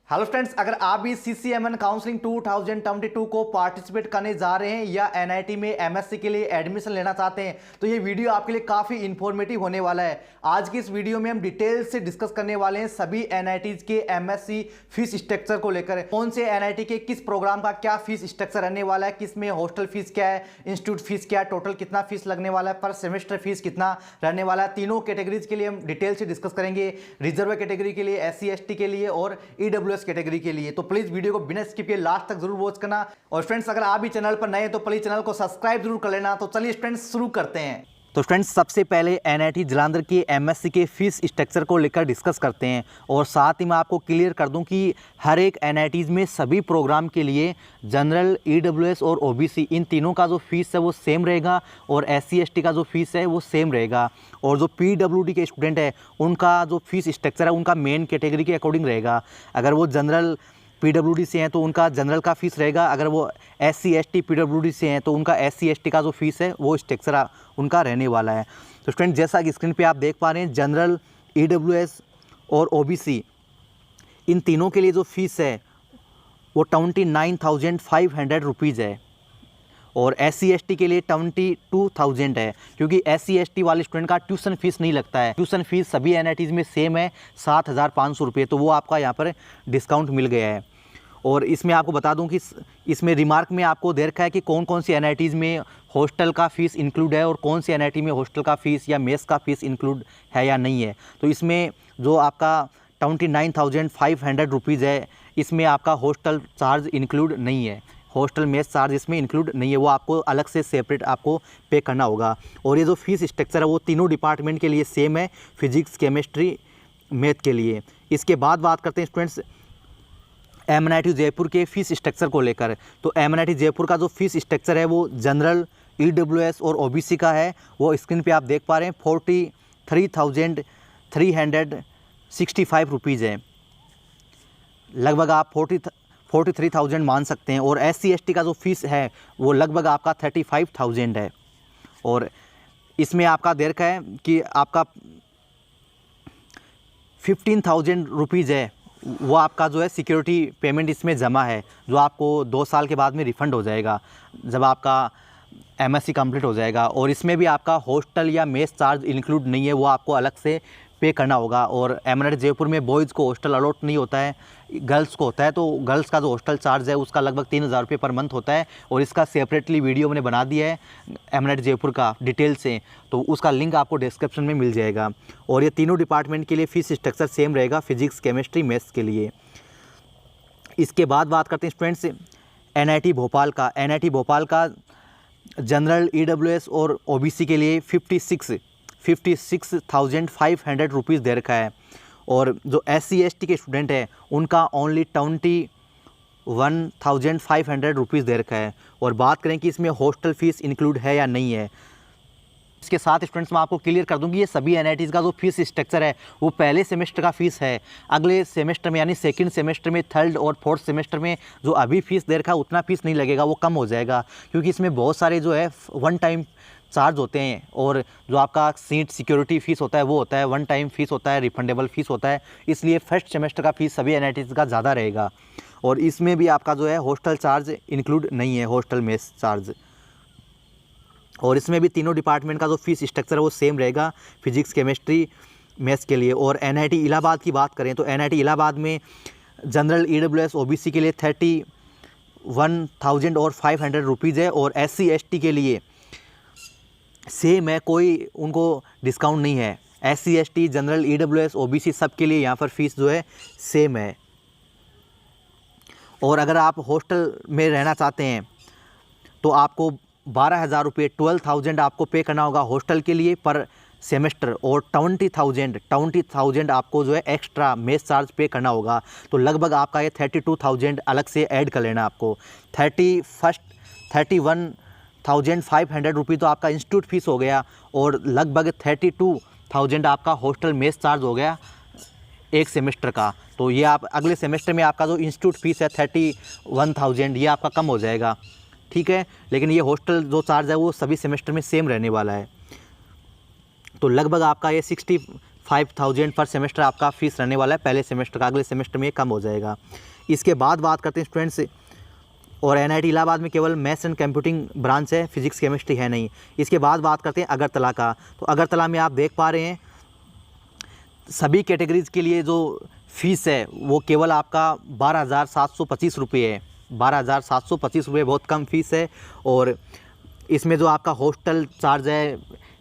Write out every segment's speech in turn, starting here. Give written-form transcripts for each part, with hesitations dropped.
Hello friends, अगर आप भी CCMN काउंसलिंग 2022 को पार्टिसिपेट करने जा रहे हैं या NIT में MSc के लिए एडमिशन लेना चाहते हैं तो ये वीडियो आपके लिए काफ़ी इन्फॉर्मेटिव होने वाला है। आज की इस वीडियो में हम डिटेल से डिस्कस करने वाले हैं सभी NITs के MSc फीस स्ट्रक्चर को लेकर। कौन से NIT के किस प्रोग्राम का क्या फीस स्ट्रक्चर रहने वाला है, किस में हॉस्टल फीस क्या है, इंस्टीट्यूट फीस क्या है, टोटल कितना फीस लगने वाला है, पर सेमेस्टर फीस कितना रहने वाला है। तीनों कैटेगरीज के लिए हम डिटेल से डिस्कस करेंगे, रिजर्व कैटेगरी के लिए, SC/ST के लिए और EWS कैटेगरी के लिए। तो प्लीज वीडियो को बिना स्किप किए लास्ट तक जरूर वॉच करना। और फ्रेंड्स, अगर आप भी चैनल पर नए हैं तो प्लीज चैनल को सब्सक्राइब जरूर कर लेना। तो चलिए फ्रेंड्स शुरू करते हैं। तो फ्रेंड्स, सबसे पहले NIT जालंधर के MSc के फीस स्ट्रक्चर को लेकर डिस्कस करते हैं और साथ ही मैं आपको क्लियर कर दूं कि हर एक NITs में सभी प्रोग्राम के लिए जनरल, EWS और OBC इन तीनों का जो फीस है वो सेम रहेगा और SC/ST का जो फीस है वो सेम रहेगा। और जो PWD के स्टूडेंट है उनका जो फीस स्ट्रक्चर है उनका मेन कैटेगरी के अकॉर्डिंग रहेगा। अगर वो जनरल PWD से हैं तो उनका जनरल का फीस रहेगा, अगर वो SC/ST PWD से हैं तो उनका SC/ST का जो फीस है वो स्ट्रक्चर उनका रहने वाला है। तो फ्रेंड, जैसा कि स्क्रीन पे आप देख पा रहे हैं, जनरल, EWS और OBC इन तीनों के लिए जो फीस है वो 29,500 रुपीज़ है और SC/ST के लिए 22,000 है, क्योंकि SC/ST वाले स्टूडेंट का ट्यूशन फीस नहीं लगता है। ट्यूशन फीस सभी NITs में सेम है, 7,500 रुपये, तो वो आपका यहाँ पर डिस्काउंट मिल गया है। और इसमें आपको बता दूं कि इसमें रिमार्क में आपको दे रखा है कि कौन कौन सी NITs में हॉस्टल का फ़ीस इंक्लूड है और कौन सी NIT में हॉस्टल का फ़ीस या मेस का फ़ीस इंक्लूड है या नहीं है। तो इसमें जो आपका 29,500 रुपीज़ है, इसमें आपका हॉस्टल चार्ज इंक्लूड नहीं है, हॉस्टल मेस चार्ज इसमें इंक्लूड नहीं है, वो आपको अलग से सेपरेट आपको पे करना होगा। और ये जो फीस स्ट्रक्चर है वो तीनों डिपार्टमेंट के लिए सेम है, फिजिक्स, केमिस्ट्री, मैथ के लिए। इसके बाद बात करते हैं स्टूडेंट्स MNIT जयपुर के फ़ीस स्ट्रक्चर को लेकर। तो MNIT जयपुर का जो फीस स्ट्रक्चर है वो जनरल, EWS और OBC का है, वो स्क्रीन पे आप देख पा रहे हैं 43,365 रुपीज़ है। लगभग आप 43,000 मान सकते हैं। और SC/ST का जो फीस है वो लगभग आपका 35,000 है। और इसमें आपका दे रखा है कि आपका 15,000 रुपीज़ है, वो आपका जो है सिक्योरिटी पेमेंट इसमें जमा है, जो आपको 2 साल के बाद में रिफ़ंड हो जाएगा जब आपका MSc कंप्लीट हो जाएगा। और इसमें भी आपका हॉस्टल या मेस चार्ज इंक्लूड नहीं है, वो आपको अलग से पे करना होगा। और MNIT जयपुर में बॉयज़ को हॉस्टल अलॉट नहीं होता है, गर्ल्स को होता है। तो गर्ल्स का जो हॉस्टल चार्ज है उसका लगभग 3,000 रुपये पर मंथ होता है और इसका सेपरेटली वीडियो मैंने बना दिया है MNIT जयपुर का डिटेल से, तो उसका लिंक आपको डिस्क्रिप्शन में मिल जाएगा। और ये तीनों डिपार्टमेंट के लिए फ़ीस स्ट्रक्चर सेम रहेगा, फिजिक्स, केमिस्ट्री, मैथ्स के लिए। इसके बाद बात करते हैं स्टूडेंट्स NIT भोपाल का। NIT भोपाल का जनरल, EWS और OBC के लिए 56,500 रुपीज़ दे रखा है। और जो SC/ST के स्टूडेंट है उनका ओनली 21,500 रुपीज़ दे रखा है। और बात करें कि इसमें हॉस्टल फ़ीस इंक्लूड है या नहीं है, इसके साथ स्टूडेंट्स मैं आपको क्लियर कर दूं कि ये सभी NITs का जो फीस स्ट्रक्चर है वो पहले सेमेस्टर का फ़ीस है। अगले सेमेस्टर में यानी सेकंड सेमेस्टर में, थर्ड और फोर्थ सेमेस्टर में जो अभी फ़ीस दे रखा है उतना फ़ीस नहीं लगेगा, वो कम हो जाएगा, क्योंकि इसमें बहुत सारे जो है वन टाइम चार्ज होते हैं। और जो आपका सीट सिक्योरिटी फ़ीस होता है वो होता है वन टाइम फ़ीस होता है, रिफंडेबल फ़ीस होता है, इसलिए फर्स्ट सेमेस्टर का फ़ीस सभी NITs का ज़्यादा रहेगा। और इसमें भी आपका जो है हॉस्टल चार्ज इंक्लूड नहीं है, हॉस्टल मेस चार्ज। और इसमें भी तीनों डिपार्टमेंट का जो फीस स्ट्रक्चर है वो सेम रहेगा, फिजिक्स, केमिस्ट्री, मैथ्स के लिए। और NIT इलाहाबाद की बात करें तो NIT इलाहाबाद में जनरल, EWS, OBC के लिए 31,500 रुपीज़ है और SC/ST के लिए सेम है, कोई उनको डिस्काउंट नहीं है। SC/ST, जनरल, EWS, OBC सब के लिए यहाँ पर फीस जो है सेम है। और अगर आप हॉस्टल में रहना चाहते हैं तो आपको 12,000 रुपये, 12,000 आपको पे करना होगा हॉस्टल के लिए पर सेमेस्टर। और 20,000 आपको जो है एक्स्ट्रा मेस चार्ज पे करना होगा। तो लगभग आपका ये 32,000 अलग से ऐड कर लेना आपको। 31,500 रुपये तो आपका इंस्टीट्यूट फ़ीस हो गया और लगभग 32,000 आपका हॉस्टल मेस चार्ज हो गया एक सेमेस्टर का। तो ये आप अगले सेमेस्टर में आपका जो इंस्टीट्यूट फ़ीस है 31,000 ये आपका कम हो जाएगा, ठीक है। लेकिन ये हॉस्टल जो चार्ज है वो सभी सेमेस्टर में सेम रहने वाला है। तो लगभग आपका ये 5000 पर सेमेस्टर आपका फ़ीस रहने वाला है पहले सेमेस्टर का। अगले सेमेस्टर में ये कम हो जाएगा। इसके बाद बात करते हैं स्टूडेंट्स, और NIT इलाहाबाद में केवल मैथ्स एंड कंप्यूटिंग ब्रांच है, फिजिक्स केमिस्ट्री है नहीं। इसके बाद बात करते हैं अगरतला का। तो अगरतला में आप देख पा रहे हैं सभी कैटेगरीज़ के लिए जो फ़ीस है वो केवल आपका 12,725 रुपये है। 12,725 रुपये बहुत कम फ़ीस है। और इसमें जो आपका हॉस्टल चार्ज है,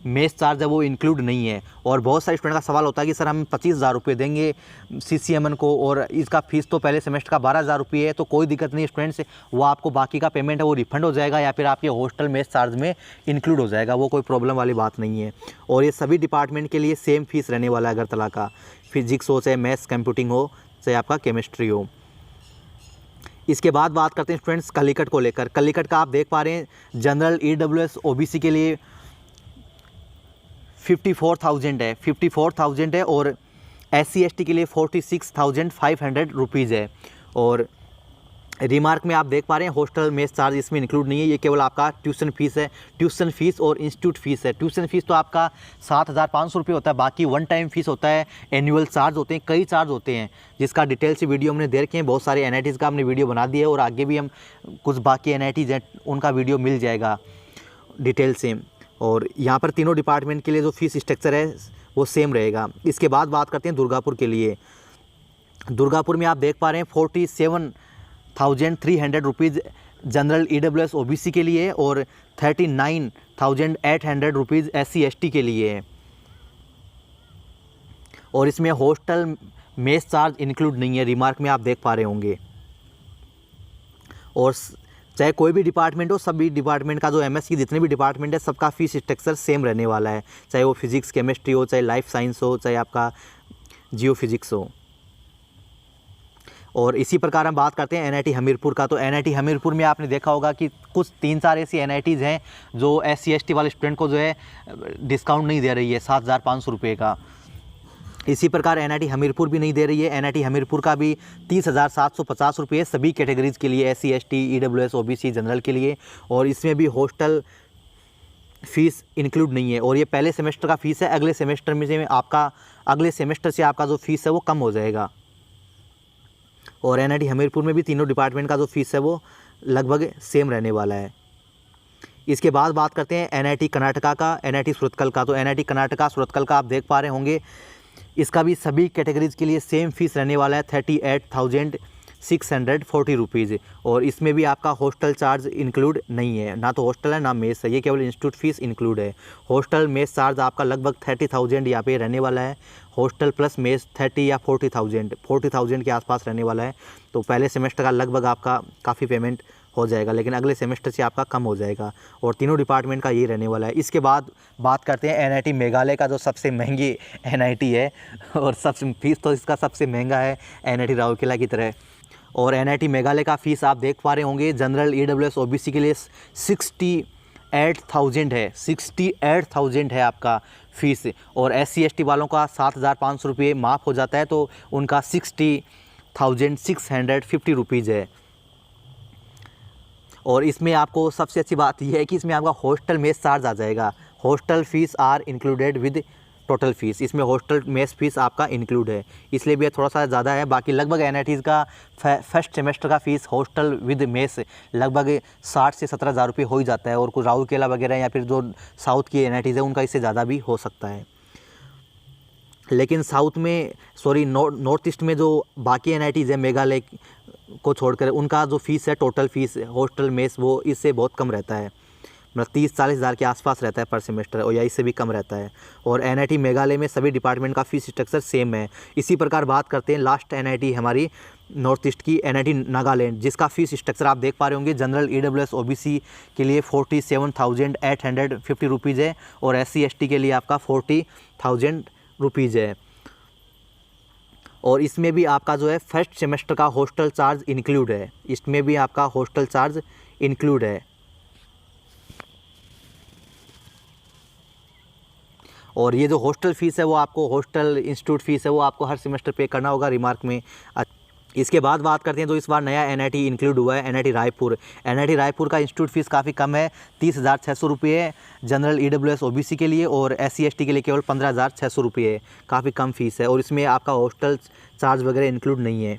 मेस चार्ज है, वो इंक्लूड नहीं है। और बहुत सारे स्टूडेंट का सवाल होता है कि सर हम 25,000 रुपये देंगे CCMN को और इसका फ़ीस तो पहले सेमेस्टर का 12,000 रुपये है। तो कोई दिक्कत नहीं स्टूडेंट्स, वो आपको बाकी का पेमेंट है वो रिफंड हो जाएगा या फिर आपके हॉस्टल मेस चार्ज में इंक्लूड हो जाएगा, वो कोई प्रॉब्लम वाली बात नहीं है। और ये सभी डिपार्टमेंट के लिए सेम फ़ीस रहने वाला है अगरतला का, फिजिक्स हो चाहे मैथ्स कंप्यूटिंग हो चाहे आपका केमिस्ट्री हो। इसके बाद बात करते हैं स्टूडेंट्स कलीकट को लेकर। कलीकट का आप देख पा रहे हैं जनरल EWS OBC के लिए 54,000 है, 54,000 है। और SC ST के लिए 46,500 रुपीज़ है। और रिमार्क में आप देख पा रहे हैं हॉस्टल मेस चार्ज इसमें इंक्लूड नहीं है, ये केवल आपका ट्यूशन फ़ीस है, ट्यूशन फ़ीस और इंस्टीट्यूट फ़ीस है। ट्यूशन फ़ीस तो आपका 7,500 रुपये होता है, बाकी वन टाइम फ़ीस होता है, एनुअल चार्ज होते हैं, कई चार्ज होते हैं जिसका डिटेल से वीडियो हमने दे रखे हैं। बहुत सारे NITs का हमने वीडियो बना दिया है और आगे भी हम कुछ बाकी NITs हैं उनका वीडियो मिल जाएगा डिटेल से। और यहाँ पर तीनों डिपार्टमेंट के लिए जो फ़ीस स्ट्रक्चर है वो सेम रहेगा। इसके बाद बात करते हैं दुर्गापुर के लिए। दुर्गापुर में आप देख पा रहे हैं 47,300 रुपीज़ जनरल EWS OBC के लिए और 39,800 रुपीज़ SC ST के लिए है। और इसमें हॉस्टल मेस चार्ज इंक्लूड नहीं है, रिमार्क में आप देख पा रहे होंगे। और चाहे कोई भी डिपार्टमेंट हो, सभी डिपार्टमेंट का जो MS की जितने भी डिपार्टमेंट है सबका फ़ीस स्ट्रक्चर सेम रहने वाला है, चाहे वो फिजिक्स केमिस्ट्री हो, चाहे लाइफ साइंस हो, चाहे आपका जियो फिजिक्स हो। और इसी प्रकार हम बात करते हैं NIT हमीरपुर का। तो NIT हमीरपुर में आपने देखा होगा कि कुछ 3-4 ऐसी NITs हैं जो SC ST वाले स्टूडेंट को जो है डिस्काउंट नहीं दे रही है 7,500 रुपये का। इसी प्रकार NIT हमीरपुर भी नहीं दे रही है। NIT हमीरपुर का भी 30,750 रुपये सभी कैटेगरीज़ के लिए, SC ST EWS OBC general के लिए। और इसमें भी हॉस्टल फ़ीस इंक्लूड नहीं है। और ये पहले सेमेस्टर का फ़ीस है, अगले सेमेस्टर में से आपका जो फ़ीस है वो कम हो जाएगा। और NIT हमीरपुर में भी तीनों डिपार्टमेंट का जो फ़ीस है वो लगभग सेम रहने वाला है। इसके बाद बात करते हैं NIT कर्नाटका का, NIT सुरतकल का। तो NIT कर्नाटका सुरतकल का आप देख पा रहे होंगे, इसका भी सभी कैटेगरीज़ के लिए सेम फ़ीस रहने वाला है 38,640 रुपीज़। और इसमें भी आपका हॉस्टल चार्ज इंक्लूड नहीं है, ना तो हॉस्टल है ना मेस है, ये केवल इंस्टीट्यूट फ़ीस इंक्लूड है। हॉस्टल मेस चार्ज आपका लगभग 30,000 यहाँ पे रहने वाला है, हॉस्टल प्लस मेस 30 या 40,000 के आसपास रहने वाला है। तो पहले सेमेस्टर का लगभग आपका काफ़ी पेमेंट हो जाएगा, लेकिन अगले सेमेस्टर से आपका कम हो जाएगा। और तीनों डिपार्टमेंट का ये रहने वाला है। इसके बाद बात करते हैं NIT मेघालय का, जो सबसे महंगी NIT है और सबसे फ़ीस तो इसका सबसे महंगा है NIT राउरकेला की तरह। और NIT मेघालय का फ़ीस आप देख पा रहे होंगे जनरल EWS OBC के लिए 68,000 है, 68,000 है आपका फ़ीस। और SC ST वालों का 7,500 रुपये माफ़ हो जाता है, तो उनका 60,650 रुपीज़ है। और इसमें आपको सबसे अच्छी बात यह है कि इसमें आपका हॉस्टल मेस चार्ज आ जाएगा। Hostel fees are included with total fees, इसमें हॉस्टल मेस फ़ीस आपका इंक्लूड है, इसलिए भी थोड़ा सा ज़्यादा है। बाकी लगभग NITs का फर्स्ट सेमेस्टर का फ़ीस हॉस्टल विद मेस लगभग 60 से 17,000 रुपये हो ही जाता है। और कुछ राउरकेला वगैरह या फिर जो साउथ की NITs है उनका इससे ज़्यादा भी हो सकता है। लेकिन नॉर्थ ईस्ट में जो बाकी NITs है मेघालय को छोड़कर, उनका जो फ़ीस है टोटल फ़ीस हॉस्टल मेस वो इससे बहुत कम रहता है, मतलब 30-40 हज़ार के आसपास रहता है पर सेमेस्टर, और या इससे भी कम रहता है। और NIT मेघालय में सभी डिपार्टमेंट का फ़ीस स्ट्रक्चर सेम है। इसी प्रकार बात करते हैं लास्ट NIT हमारी नॉर्थ ईस्ट की NIT नागालैंड, जिसका फ़ीस स्ट्रक्चर आप देख पा रहे होंगे जनरल EWS OBC के लिए 47,850 रुपीज़ है और SC ST के लिए आपका 40,000 रुपीज़ है। और इसमें भी आपका जो है फर्स्ट सेमेस्टर का हॉस्टल चार्ज इंक्लूड है, इसमें भी आपका हॉस्टल चार्ज इंक्लूड है। और ये जो हॉस्टल फ़ीस है वो आपको, हॉस्टल इंस्टीट्यूट फ़ीस है वो आपको हर सेमेस्टर पे करना होगा, रिमार्क में इसके बाद बात करते हैं तो इस बार नया एनआईटी इंक्लूड हुआ है, एनआईटी रायपुर। एनआईटी रायपुर का इंस्टीट्यूट फीस काफ़ी कम है, 30,600 रुपये है जनरल ईडब्ल्यूएस ओबीसी के लिए, और एससी एसटी के लिए केवल 15,600 रुपये है। काफ़ी कम फीस है, और इसमें आपका हॉस्टल चार्ज वगैरह इंक्लूड नहीं है,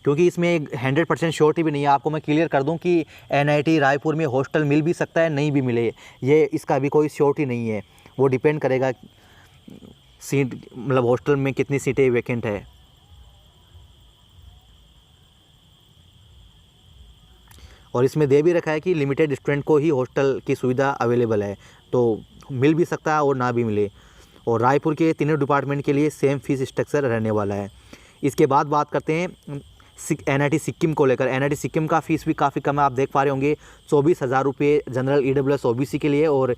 क्योंकि इसमें 100% श्योरिटी भी नहीं है। आपको मैं क्लियर कर दूं कि एनआईटी रायपुर में हॉस्टल मिल भी सकता है, नहीं भी मिले, ये इसका भी कोई श्योरिटी नहीं है। वो डिपेंड करेगा सीट, मतलब हॉस्टल में कितनी सीटें वैकेंट है। और इसमें दे भी रखा है कि लिमिटेड स्टूडेंट को ही हॉस्टल की सुविधा अवेलेबल है, तो मिल भी सकता है और ना भी मिले। और रायपुर के तीनों डिपार्टमेंट के लिए सेम फीस स्ट्रक्चर रहने वाला है। इसके बाद बात करते हैं एनआईटी सिक्किम को लेकर। एनआईटी सिक्किम का फीस भी काफ़ी कम है, आप देख पा रहे होंगे 24,000 रुपये जनरल ईडब्ल्यूएस ओबीसी के लिए, और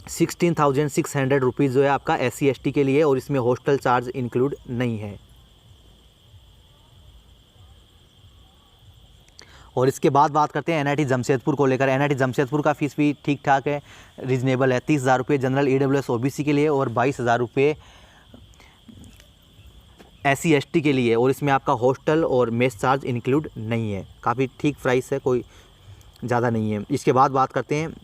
16,600 रुपीज़ जो है आपका एससी एसटी के लिए, और इसमें हॉस्टल चार्ज इंक्लूड नहीं है। और इसके बाद बात करते हैं एनआईटी जमशेदपुर को लेकर। एनआईटी जमशेदपुर का फीस भी ठीक ठाक है, रीजनेबल है, 30,000 रुपये जनरल ईडब्ल्यूएस ओबीसी के लिए, और 22,000 रुपये एससी एसटी के लिए, और इसमें आपका हॉस्टल और मेस चार्ज इंक्लूड नहीं है। काफ़ी ठीक प्राइस है, कोई ज़्यादा नहीं है। इसके बाद बात करते हैं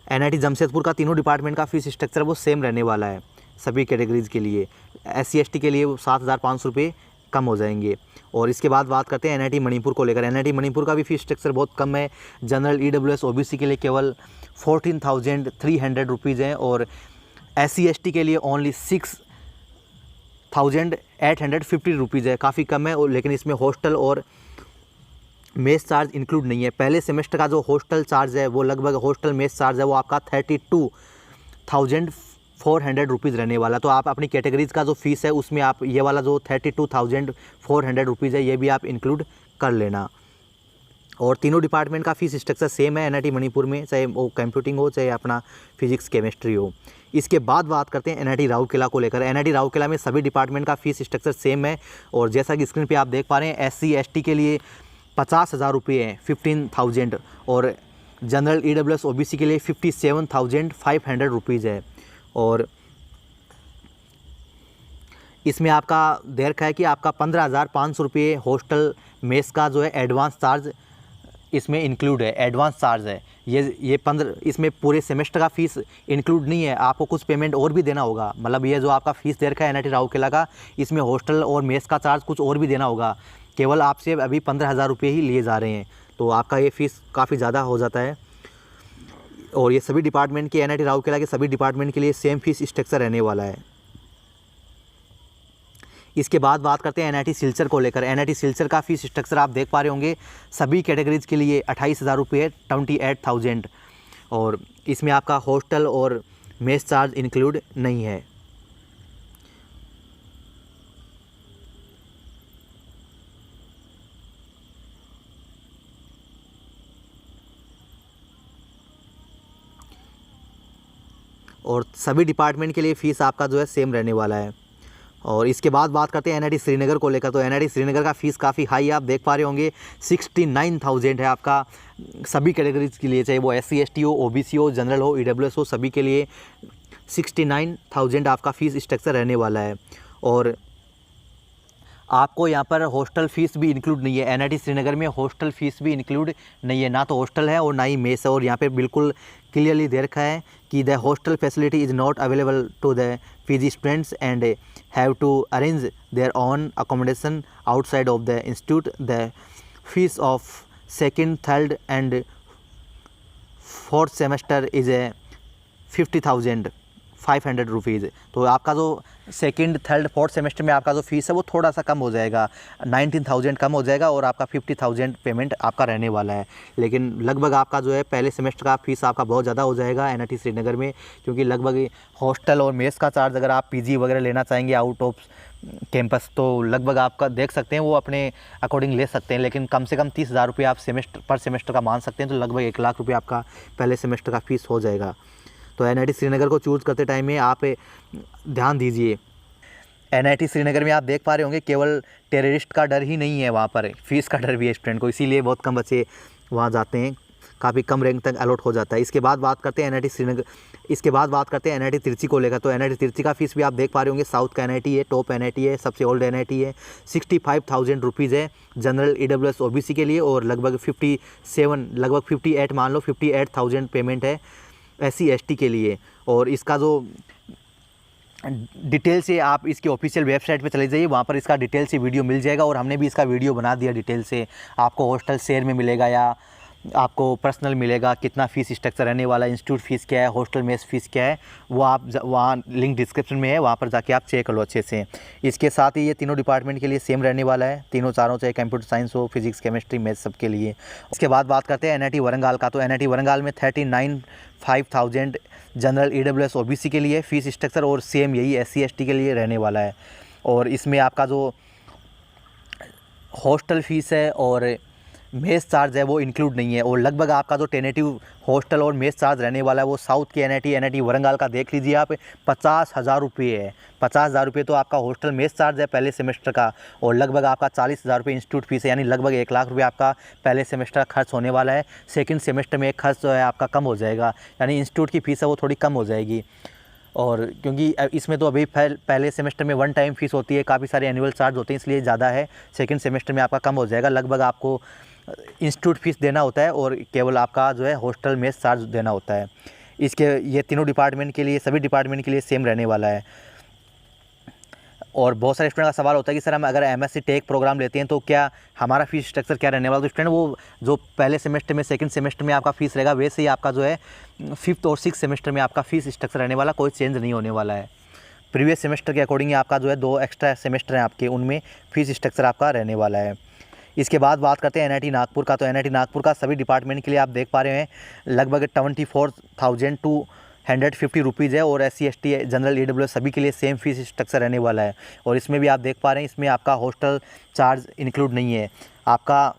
एनआईटी जमशेदपुर का तीनों डिपार्टमेंट का फीस स्ट्रक्चर वो सेम रहने वाला है सभी कैटेगरीज़ के लिए। एससी एसटी के लिए 7,500 रुपये कम हो जाएंगे। और इसके बाद बात करते हैं एनआईटी मणिपुर को लेकर। एनआईटी मणिपुर का भी फीस स्ट्रक्चर बहुत कम है, जनरल ईडब्ल्यूएस ओबीसी के लिए केवल 14,300 रुपीज़ हैं, और एससी एसटी के लिए ओनली 6,850 रुपीज़ है। काफ़ी कम है, और लेकिन इसमें हॉस्टल और मेस चार्ज इंक्लूड नहीं है। पहले सेमेस्टर का जो हॉस्टल चार्ज है वो लगभग, हॉस्टल मेस चार्ज है वो आपका 32,400 रुपीज़ रहने वाला। तो आप अपनी कैटेगरीज का जो फीस है उसमें आप ये वाला जो 32,400 रुपीज़ है ये भी आप इंक्लूड कर लेना। और तीनों डिपार्टमेंट का फीस स्ट्रक्चर सेम है एनआईटी मणिपुर में, चाहे वो कंप्यूटिंग हो चाहे अपना फिजिक्स केमिस्ट्री हो। इसके बाद बात करते हैं एनआईटी राउरकेला को लेकर। एनआईटी राउरकेला में सभी डिपार्टमेंट का फीस स्ट्रक्चर सेम है, और जैसा कि स्क्रीन पे आप देख पा रहे हैं एससी एसटी के लिए 50,000 रुपये है, 15,000, और जनरल ईडब्ल्यूएस ओबीसी के लिए 57,500 रुपीज़ है। और इसमें आपका दे रखा है कि आपका 15,500 रुपये हॉस्टल मेस का जो है एडवांस चार्ज इसमें इंक्लूड है, एडवांस चार्ज है। ये 15, इसमें पूरे सेमेस्टर का फीस इंक्लूड नहीं है, आपको कुछ पेमेंट और भी देना होगा। मतलब ये जो आपका फीस दे रखा है एनआईटी राउरकेला का, इसमें हॉस्टल और मेस का चार्ज कुछ और भी देना होगा। केवल आपसे अभी 15,000 रुपये ही लिए जा रहे हैं, तो आपका ये फ़ीस काफ़ी ज़्यादा हो जाता है। और ये सभी डिपार्टमेंट के, एनआईटी राउरकेला के सभी डिपार्टमेंट के लिए सेम फीस स्ट्रक्चर रहने वाला है। इसके बाद बात करते हैं एनआईटी सिलचर को लेकर। एनआईटी सिलचर का फीस स्ट्रक्चर आप देख पा रहे होंगे, सभी कैटेगरीज के लिए 28,000 रुपये, 28,000, और इसमें आपका हॉस्टल और मेस चार्ज इंक्लूड नहीं है। और सभी डिपार्टमेंट के लिए फ़ीस आपका जो है सेम रहने वाला है। और इसके बाद बात करते हैं एनआईटी श्रीनगर को लेकर। तो एनआईटी श्रीनगर का फ़ीस काफ़ी हाई है, आप देख पा रहे होंगे 69,000 है आपका सभी कैटेगरीज के लिए, चाहे वो एससी एसटी हो, ओबीसी हो, जनरल हो, ईडब्ल्यूएस हो, सभी के लिए 69,000 आपका फ़ीस स्ट्रक्चर रहने वाला है। और आपको यहाँ पर हॉस्टल फ़ीस भी इंक्लूड नहीं है। एनआईटी श्रीनगर में हॉस्टल फ़ीस भी इंक्लूड नहीं है, ना तो हॉस्टल है और ना ही मेस है। और यहाँ पे बिल्कुल क्लियरली दे रखा है कि the hostel facility is not available to the PG students and have to arrange their own accommodation outside of the institute. The fees of second, third and fourth semester is 50,500 rupees. तो आपका जो second, third, fourth semester में आपका जो fees है वो थोड़ा सा कम हो जाएगा, 19,000 कम हो जाएगा, और आपका 50,000 पेमेंट आपका रहने वाला है। लेकिन लगभग आपका जो है पहले सेमेस्टर का फीस आपका बहुत ज़्यादा हो जाएगा एनआईटी श्रीनगर में, क्योंकि लगभग हॉस्टल और मेस का चार्ज अगर आप पीजी वगैरह लेना चाहेंगे आउट ऑफ कैंपस तो लगभग आपका देख सकते हैं वो अपने अकॉर्डिंग ले सकते हैं। लेकिन कम से कम 30,000 रुपये आप पर सेमेस्टर का मान सकते हैं, तो लगभग 1 लाख रुपये आपका पहले सेमेस्टर का फ़ीस हो जाएगा। तो एनआईटी श्रीनगर को चूज़ करते टाइम में आप ध्यान दीजिए। एनआईटी श्रीनगर में आप देख पा रहे होंगे केवल टेररिस्ट का डर ही नहीं है, वहाँ पर फीस का डर भी है स्टूडेंट को, इसीलिए बहुत कम बच्चे वहाँ जाते हैं, काफ़ी कम रैंक तक अलॉट हो जाता है। इसके बाद बात करते हैं NIT श्रीनगर, इसके बाद बात करते हैं NIT तिरची को लेकर। तो NIT तिरची का फीस भी आप देख पा रहे होंगे, साउथ का NIT है, टॉप NIT है, सबसे ओल्ड NIT है। 65,000 रुपीज़ है जनरल EWS OBC के लिए, और लगभग 58 मान लो 58,000 पेमेंट है SC ST के लिए। और इसका जो डिटेल से आप इसकी ऑफिशियल वेबसाइट पे चले जाइए, वहाँ पर इसका डिटेल से वीडियो मिल जाएगा, और हमने भी इसका वीडियो बना दिया डिटेल से। आपको हॉस्टल शेयर में मिलेगा या आपको पर्सनल मिलेगा, कितना फ़ीस स्ट्रक्चर रहने वाला है, इंस्टीट्यूट फ़ीस क्या है, हॉस्टल मेस फ़ीस क्या है, वो आप वहाँ लिंक डिस्क्रिप्शन में है, वहाँ पर जाके आप चेक कर लो अच्छे से। इसके साथ ही ये तीनों डिपार्टमेंट के लिए सेम रहने वाला है, तीनों चारों, चाहे कंप्यूटर साइंस हो, फिजिक्स, केमिस्ट्री, मैथ्स, सबके लिए। इसके बाद बात करते हैं NIT वरंगाल का। तो NIT वरंगाल में 39,500 जनरल EWS OBC के लिए फ़ीस स्ट्रक्चर, और सेम यही SC ST के लिए रहने वाला है। और इसमें आपका जो हॉस्टल फ़ीस है और मेस चार्ज है वो इंक्लूड नहीं है, और लगभग आपका जो टेनेटिव हॉस्टल और मेस चार्ज रहने वाला है वो साउथ के NIT वरंगाल का देख लीजिए आप, 50,000 रुपये है। 50,000 रुपये तो आपका हॉस्टल मेस चार्ज है पहले सेमेस्टर का, और लगभग आपका 40,000 रुपये इंस्टीट्यूट फीस है, यानी लगभग 1 लाख रुपये आपका पहले सेमेस्टर का खर्च होने वाला है। सेकंड सेमेस्टर में एक खर्च जो है आपका कम हो जाएगा, यानी इंस्टीट्यूट की फ़ीस है वो थोड़ी कम हो जाएगी। और क्योंकि इसमें तो अभी पहले सेमेस्टर में 1 टाइम फ़ीस होती है, काफ़ी सारे एनुअल चार्ज होते हैं, इसलिए ज़्यादा है। सेकंड सेमेस्टर में आपका कम हो जाएगा, लगभग आपको इंस्टीट्यूट फीस देना होता है और केवल आपका जो है हॉस्टल मेस चार्ज देना होता है। इसके ये तीनों डिपार्टमेंट के लिए, सभी डिपार्टमेंट के लिए सेम रहने वाला है। और बहुत सारे स्टूडेंट का सवाल होता है कि सर हम अगर MSc टेक प्रोग्राम लेते हैं तो क्या हमारा फ़ीस स्ट्रक्चर क्या रहने वाला है। तो स्टूडेंट वो जो पहले सेमेस्टर में, सेकंड सेमेस्टर में आपका फ़ीस रहेगा, वैसे ही आपका जो है 5th और 6th सेमेस्टर में आपका फ़ीस स्ट्रक्चर रहने वाला, कोई चेंज नहीं होने वाला है। प्रीवियस सेमेस्टर के अकॉर्डिंग आपका जो है 2 एक्स्ट्रा सेमेस्टर हैं आपके, उनमें फ़ीस स्ट्रक्चर आपका रहने वाला है। इसके बाद बात करते हैं NIT नागपुर का। तो NIT नागपुर का सभी डिपार्टमेंट के लिए आप देख पा रहे हैं लगभग 24,250 रुपीज़ है, और SC ST जनरल EWS सभी के लिए सेम फीस स्ट्रक्चर रहने वाला है। और इसमें भी आप देख पा रहे हैं, इसमें आपका हॉस्टल चार्ज इंक्लूड नहीं है, आपका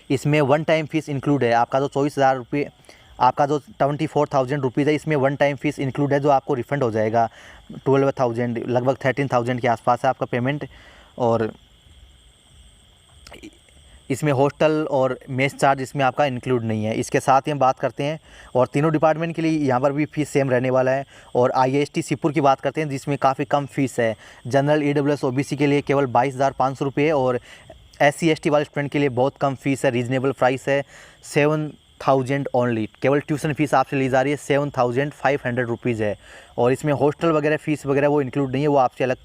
इसमें 1 टाइम फ़ीस इंक्लूड है। आपका जो 24,000 रुपये, आपका जो 24,000 रुपीज़ है, इसमें 1 टाइम फ़ीस इंक्लूड है, जो आपको रिफ़ंड हो जाएगा। 12,000 लगभग 13,000 के आसपास है आपका पेमेंट। और इसमें हॉस्टल और मेस चार्ज इसमें आपका इंक्लूड नहीं है। इसके साथ ही हम बात करते हैं, और तीनों डिपार्टमेंट के लिए यहाँ पर भी फ़ीस सेम रहने वाला है। और IIST सिपुर की बात करते हैं, जिसमें काफ़ी कम फ़ीस है। जनरल EWS OBC के लिए केवल 22,500 रुपये, और SC ST वाले स्टूडेंट के लिए बहुत कम फ़ीस है, रीजनेबल प्राइस है, 7,000 ओनली। केवल ट्यूशन फ़ीस आपसे ली जा रही है 7,500 रुपीज़ है। और इसमें हॉस्टल वगैरह फ़ीस वगैरह वो इंक्लूड नहीं है, वो आपसे अलग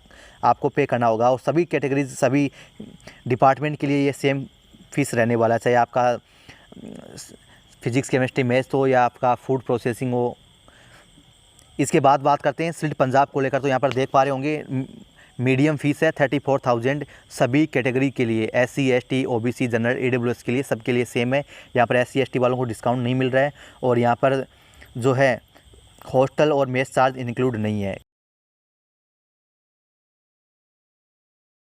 आपको पे करना होगा। और सभी कैटेगरीज, सभी डिपार्टमेंट के लिए ये सेम फीस रहने वाला है, चाहे आपका फिजिक्स, केमिस्ट्री, मैथ्स हो या आपका फूड प्रोसेसिंग हो। इसके बाद बात करते हैं सिल्ट पंजाब को लेकर। तो यहाँ पर देख पा रहे होंगे मीडियम फ़ीस है 34,000 सभी कैटेगरी के लिए, SC ST OBC general EWS के लिए, सबके लिए सेम है। यहाँ पर SC ST वालों को डिस्काउंट नहीं मिल रहा है, और यहाँ पर जो है हॉस्टल और मेस चार्ज इंक्लूड नहीं है।